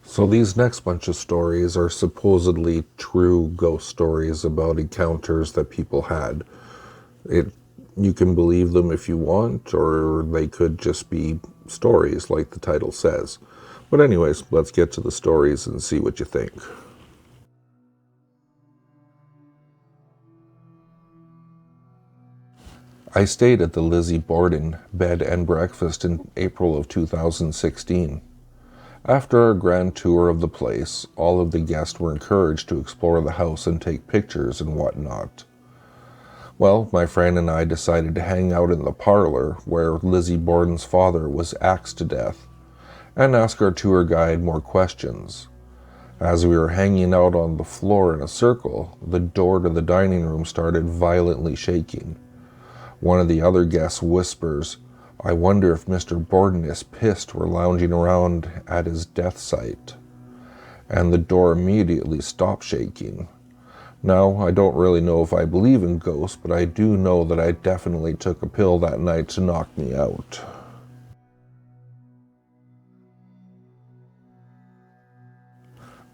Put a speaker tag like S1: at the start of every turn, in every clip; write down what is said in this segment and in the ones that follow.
S1: So these next bunch of stories are supposedly true ghost stories about encounters that people had. It You can believe them if you want, or they could just be stories like the title says. But anyways, let's get to the stories and see what you think. I stayed at the Lizzie Borden bed and breakfast in April of 2016. After our grand tour of the place, all of the guests were encouraged to explore the house and take pictures and whatnot. Well, my friend and I decided to hang out in the parlor where Lizzie Borden's father was axed to death and ask our tour guide more questions. As we were hanging out on the floor in a circle, the door to the dining room started violently shaking. One of the other guests whispers, "I wonder if Mr. Borden is pissed we're lounging around at his death site." And the door immediately stopped shaking. Now, I don't really know if I believe in ghosts, but I do know that I definitely took a pill that night to knock me out.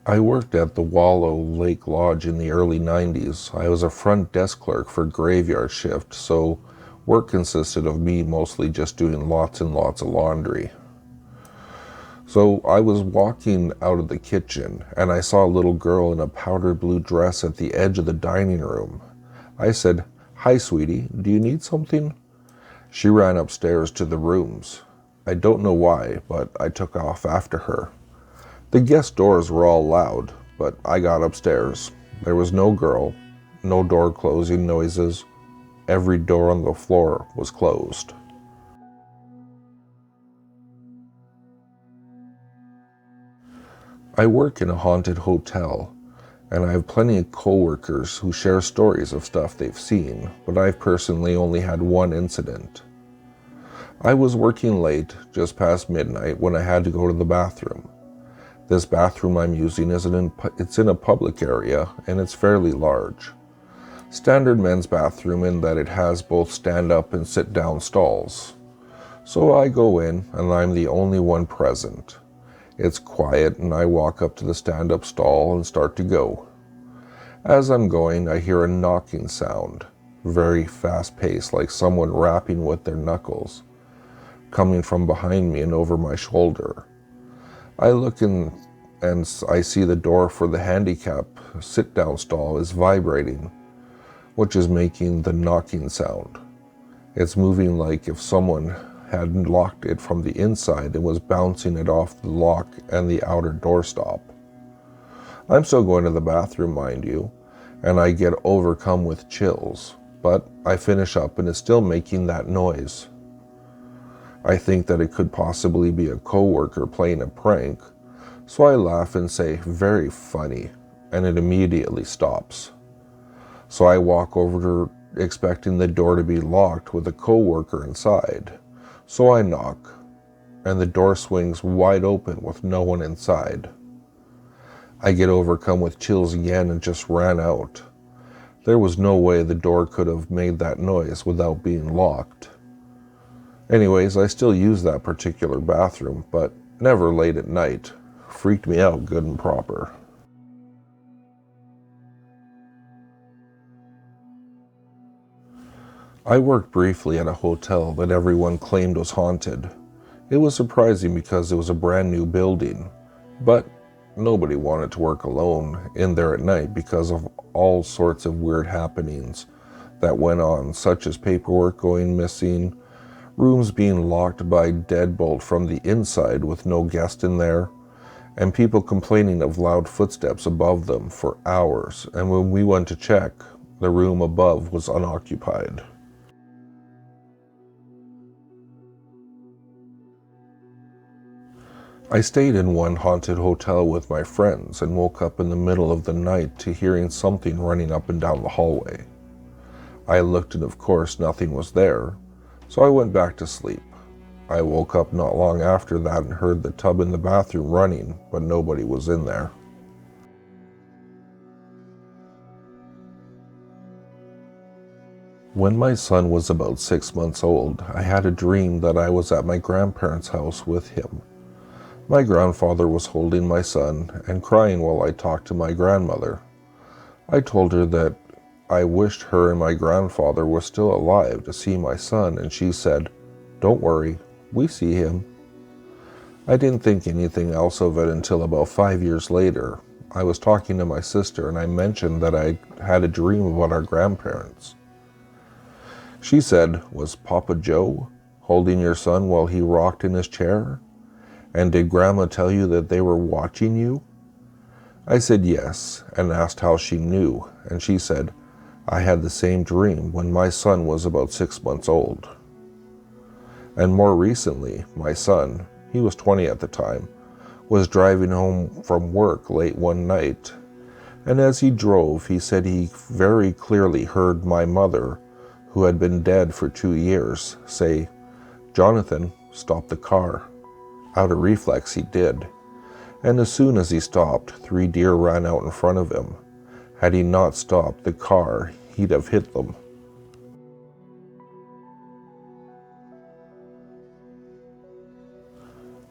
S1: I worked at the Wallow Lake Lodge in the early 90s. I was a front desk clerk for graveyard shift, so work consisted of me mostly just doing lots and lots of laundry. So I was walking out of the kitchen, and I saw a little girl in a powder blue dress at the edge of the dining room. I said, "Hi, sweetie, do you need something?" She ran upstairs to the rooms. I don't know why, but I took off after her. The guest doors were all loud, but I got upstairs. There was no girl, no door closing noises. Every door on the floor was closed. I work in a haunted hotel, and I have plenty of coworkers who share stories of stuff they've seen, but I've personally only had one incident. I was working late, just past midnight, when I had to go to the bathroom. This bathroom I'm using it's in a public area, and it's fairly large. Standard men's bathroom in that it has both stand-up and sit-down stalls. So I go in, and I'm the only one present. It's quiet, and I walk up to the stand-up stall and start to go. As I'm going, I hear a knocking sound, very fast-paced, like someone rapping with their knuckles, coming from behind me and over my shoulder. I look in and I see the door for the handicap sit-down stall is vibrating, which is making the knocking sound. It's moving like if someone had locked it from the inside and was bouncing it off the lock and the outer doorstop. I'm still going to the bathroom, mind you, and I get overcome with chills, but I finish up and it's still making that noise. I think that it could possibly be a coworker playing a prank, so I laugh and say, "Very funny," and it immediately stops. So I walk over expecting the door to be locked with a coworker inside. So I knock, and the door swings wide open with no one inside. I get overcome with chills again and just ran out. There was no way the door could have made that noise without being locked. Anyways, I still use that particular bathroom, but never late at night. Freaked me out good and proper. I worked briefly at a hotel that everyone claimed was haunted. It was surprising because it was a brand new building, but nobody wanted to work alone in there at night because of all sorts of weird happenings that went on, such as paperwork going missing, rooms being locked by deadbolt from the inside with no guest in there, and people complaining of loud footsteps above them for hours, and when we went to check, the room above was unoccupied. I stayed in one haunted hotel with my friends and woke up in the middle of the night to hearing something running up and down the hallway. I looked and of course nothing was there, so I went back to sleep. I woke up not long after that and heard the tub in the bathroom running, but nobody was in there. When my son was about 6 months old, I had a dream that I was at my grandparents' house with him. My grandfather was holding my son and crying while I talked to my grandmother. I told her that I wished her and my grandfather were still alive to see my son, and she said, "Don't worry, we see him." I didn't think anything else of it until about 5 years later. I was talking to my sister and I mentioned that I had a dream about our grandparents. She said, "Was Papa Joe holding your son while he rocked in his chair? And did Grandma tell you that they were watching you?" I said yes, and asked how she knew, and she said, "I had the same dream when my son was about 6 months old." And more recently, my son, he was 20 at the time, was driving home from work late one night, and as he drove, he said he very clearly heard my mother, who had been dead for 2 years, say, "Jonathan, stop the car." Out of reflex, he did. And as soon as he stopped, 3 deer ran out in front of him. Had he not stopped the car, he'd have hit them.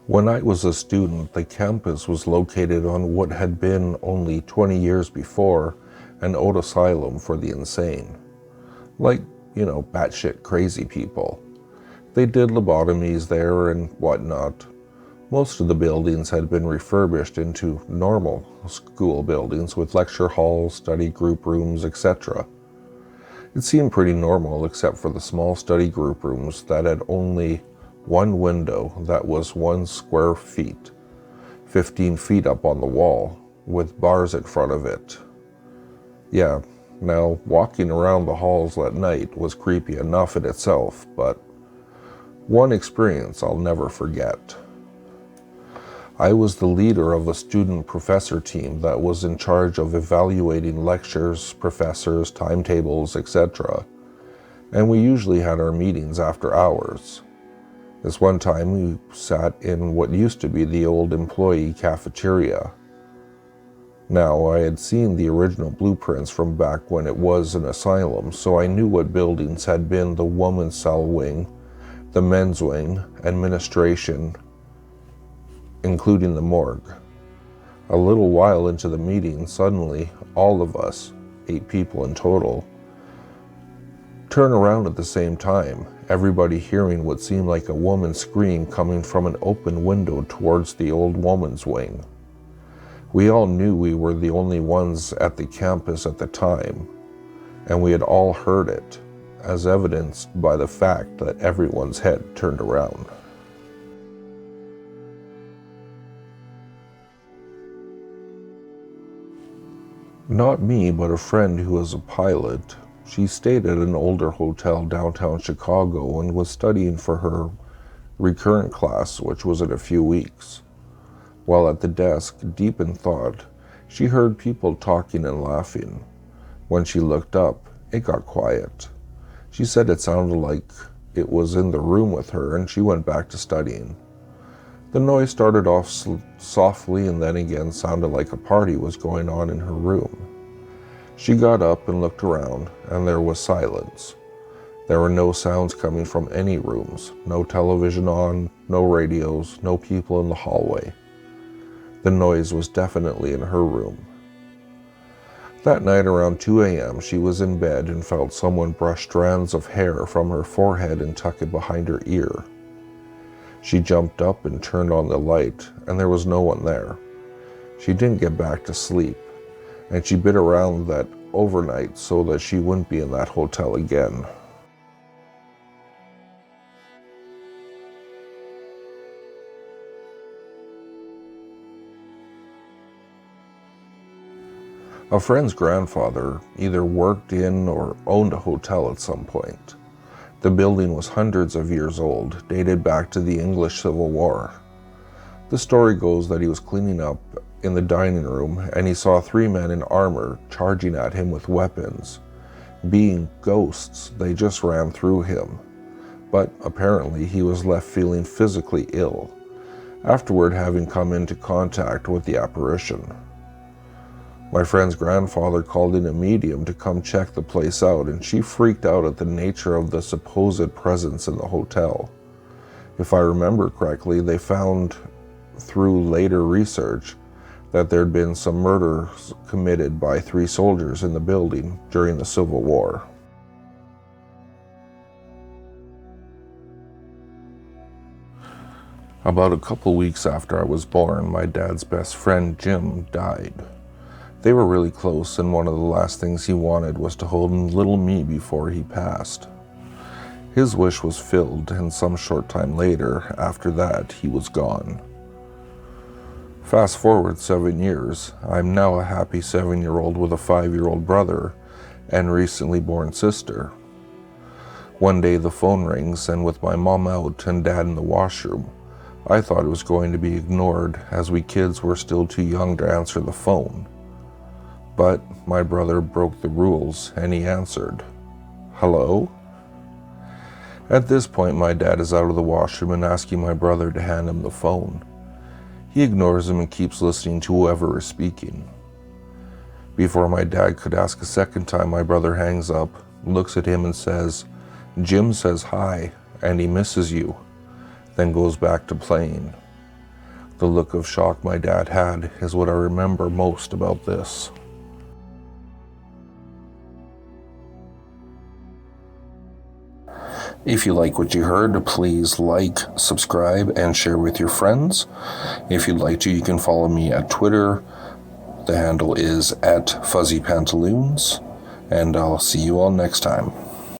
S1: When I was a student, the campus was located on what had been only 20 years before an old asylum for the insane. Like, batshit crazy people. They did lobotomies there and whatnot. Most of the buildings had been refurbished into normal school buildings with lecture halls, study group rooms, etc. It seemed pretty normal except for the small study group rooms that had only one window that was 1 square feet, 15 feet up on the wall, with bars in front of it. Yeah, now walking around the halls at night was creepy enough in itself, but one experience I'll never forget. I was the leader of a student-professor team that was in charge of evaluating lectures, professors, timetables, etc. And we usually had our meetings after hours. This one time we sat in what used to be the old employee cafeteria. Now, I had seen the original blueprints from back when it was an asylum, so I knew what buildings had been the women's cell wing, the men's wing, administration, including the morgue. A little while into the meeting, suddenly, all of us, 8 people in total, turn around at the same time, everybody hearing what seemed like a woman scream coming from an open window towards the old woman's wing. We all knew we were the only ones at the campus at the time, and we had all heard it, as evidenced by the fact that everyone's head turned around. Not me, but a friend who was a pilot. She stayed at an older hotel downtown Chicago and was studying for her recurrent class, which was in a few weeks. While at the desk, deep in thought, she heard people talking and laughing. When she looked up, it got quiet. She said it sounded like it was in the room with her, and she went back to studying. The noise started off softly and then again sounded like a party was going on in her room. She got up and looked around, and there was silence. There were no sounds coming from any rooms, no television on, no radios, no people in the hallway. The noise was definitely in her room. That night around 2 a.m., she was in bed and felt someone brush strands of hair from her forehead and tuck it behind her ear. She jumped up and turned on the light, and there was no one there. She didn't get back to sleep, and she bid around that overnight so that she wouldn't be in that hotel again. A friend's grandfather either worked in or owned a hotel at some point. The building was hundreds of years old, dated back to the English Civil War. The story goes that he was cleaning up in the dining room and he saw 3 men in armor charging at him with weapons. Being ghosts, they just ran through him. But apparently he was left feeling physically ill, afterward having come into contact with the apparition. My friend's grandfather called in a medium to come check the place out, and she freaked out at the nature of the supposed presence in the hotel. If I remember correctly, they found through later research that there'd been some murders committed by 3 soldiers in the building during the Civil War. About a couple weeks after I was born, my dad's best friend Jim died. They were really close, and one of the last things he wanted was to hold little me before he passed. His wish was filled, and some short time later, after that, he was gone. Fast forward 7 years, I'm now a happy 7-year-old with a 5-year-old brother and recently born sister. One day the phone rings, and with my mom out and dad in the washroom, I thought it was going to be ignored as we kids were still too young to answer the phone. But my brother broke the rules and he answered, "Hello?" At this point, my dad is out of the washroom and asking my brother to hand him the phone. He ignores him and keeps listening to whoever is speaking. Before my dad could ask a second time, my brother hangs up, looks at him and says, "Jim says hi, and he misses you," then goes back to playing. The look of shock my dad had is what I remember most about this. If you like what you heard, please like, subscribe, and share with your friends. If you'd like to, you can follow me at Twitter. The handle is @FuzzyPantaloons, and I'll see you all next time.